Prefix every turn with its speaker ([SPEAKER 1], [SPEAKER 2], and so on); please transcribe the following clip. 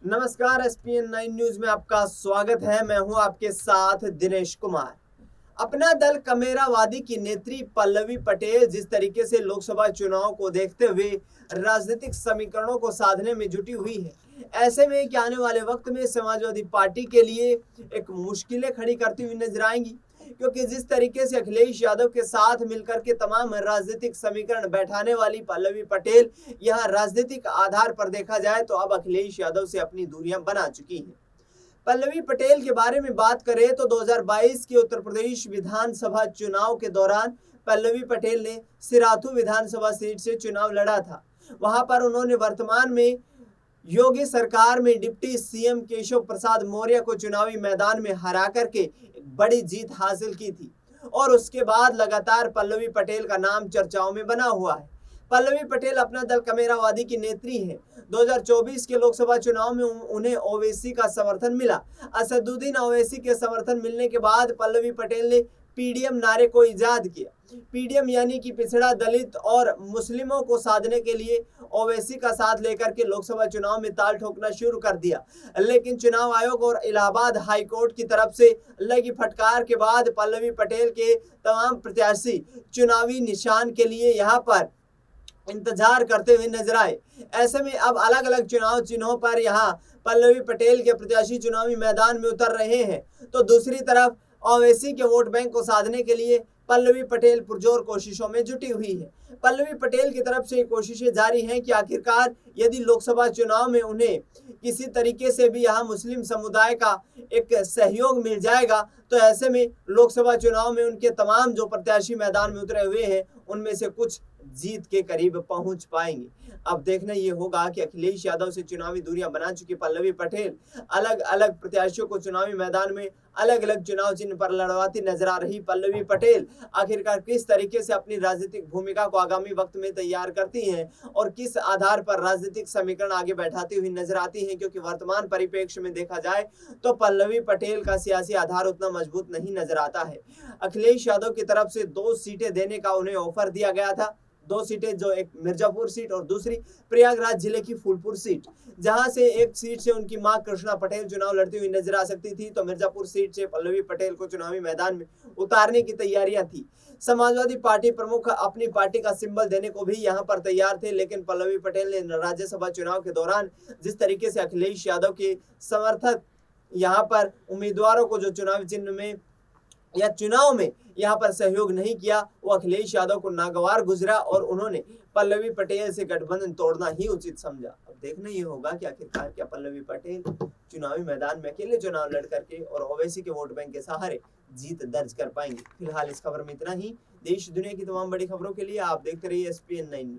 [SPEAKER 1] नमस्कार, ESPN 9 news में आपका स्वागत है। मैं हूं आपके साथ दिनेश कुमार। अपना दल कमेरावादी की नेत्री पल्लवी पटेल जिस तरीके से लोकसभा चुनाव को देखते हुए राजनीतिक समीकरणों को साधने में जुटी हुई है, ऐसे में कि आने वाले वक्त में समाजवादी पार्टी के लिए एक मुश्किलें खड़ी करती हुई नजर आएंगी, क्योंकि जिस तरीके से अखिलेश यादव के साथ मिलकर के तमाम राजनीतिक समीकरण बैठाने वाली पल्लवी पटेल यहाँ राजनीतिक आधार पर देखा जाए तो अब अखिलेश यादव से अपनी दूरियां बना चुकी हैं। पल्लवी पटेल के बारे में बात करें तो 2022 के उत्तर प्रदेश विधानसभा चुनाव के दौरान पल्लवी पटेल ने सिराथू विधानसभा सीट से चुनाव लड़ा था। वहां पर उन्होंने वर्तमान में योगी सरकार में डिप्टी सीएम केशव प्रसाद मौर्य को चुनावी मैदान में हरा करके एक बड़ी जीत हासिल की थी और उसके बाद लगातार पल्लवी पटेल का नाम चर्चाओं में बना हुआ है। पल्लवी पटेल अपना दल कमेरावादी की नेत्री हैं। 2024 के लोकसभा चुनाव में उन्हें ओवैसी का समर्थन मिला। असदुद्दीन ओवैसी के समर्थन मिलने के बाद पल्लवी पटेल ने पीडीएम नारे को इजाद किया। पीडीएम यानी कि पिछड़ा, दलित और मुस्लिमों को साधने के लिए ओवैसी का साथ लेकर के लोकसभा चुनाव में ताल ठोकना शुरू कर दिया। लेकिन चुनाव आयोग और इलाहाबाद हाई कोर्ट की तरफ से लगी फटकार के बाद पल्लवी पटेल के तमाम प्रत्याशी चुनावी निशान के लिए यहाँ पर इंतजार करते हुए नजर आए। ऐसे में अब अलग अलग चुनाव चिन्हों पर यहाँ पल्लवी पटेल के प्रत्याशी चुनावी मैदान में उतर रहे हैं, तो दूसरी तरफ ओवैसी के वोट बैंक को साधने के लिए पल्लवी पटेल पुरजोर कोशिशों में जुटी हुई है। पल्लवी पटेल की तरफ से कोशिशें जारी हैं कि आखिरकार यदि लोकसभा चुनाव में उन्हें किसी तरीके से भी यहाँ मुस्लिम समुदाय का एक सहयोग मिल जाएगा तो ऐसे में लोकसभा चुनाव में उनके तमाम जो प्रत्याशी मैदान में उतरे हुए हैं उनमें से कुछ जीत के करीब पहुंच पाएंगे। अब देखना ये होगा कि अखिलेश यादव से चुनावी दूरियां बना चुकी पल्लवी पटेल अलग अलग प्रत्याशियों को चुनावी मैदान में अलग अलग चुनाव चिन्ह पर लड़वाती नजर आ रही पल्लवी पटेल आखिरकार किस तरीके से अपनी राजनीतिक भूमिका को आगामी वक्त में तैयार करती हैं और किस आधार पर राजनीतिक समीकरण आगे बैठाती हुई नजर आती हैं, क्योंकि वर्तमान परिप्रेक्ष्य में देखा जाए तो पल्लवी पटेल का सियासी आधार उतना मजबूत नहीं नजर आता है। अखिलेश यादव की तरफ से 2 सीटें देने का उन्हें ऑफर दिया गया था। 2 सीटें, जो एक मिर्जापुर सीट और दूसरी प्रयागराज जिले की फूलपुर सीट, जहां से एक सीट से उनकी मां कृष्णा पटेल चुनाव लड़ती हुई नजर आ सकती थी, तो मिर्जापुर सीट से पल्लवी पटेल को चुनावी मैदान में उतारने की तैयारियां थी। समाजवादी पार्टी प्रमुख अपनी पार्टी का सिंबल देने को भी यहां पर तैयार थे, लेकिन पल्लवी पटेल ने राज्यसभा चुनाव के दौरान जिस तरीके से अखिलेश यादव के समर्थक यहाँ पर उम्मीदवारों को जो चुनावी चिन्ह में या चुनाव में यहाँ पर सहयोग नहीं किया, वो अखिलेश यादव को नागवार गुजरा और उन्होंने पल्लवी पटेल से गठबंधन तोड़ना ही उचित समझा। अब देखना ये होगा कि आखिरकार क्या पल्लवी पटेल चुनावी मैदान में अकेले चुनाव लड़ करके और ओवैसी के वोट बैंक के सहारे जीत दर्ज कर पाएंगे। फिलहाल इस खबर में इतना ही। देश दुनिया की तमाम बड़ी खबरों के लिए आप देखते रहिए एसपीएन 9 न्यूज।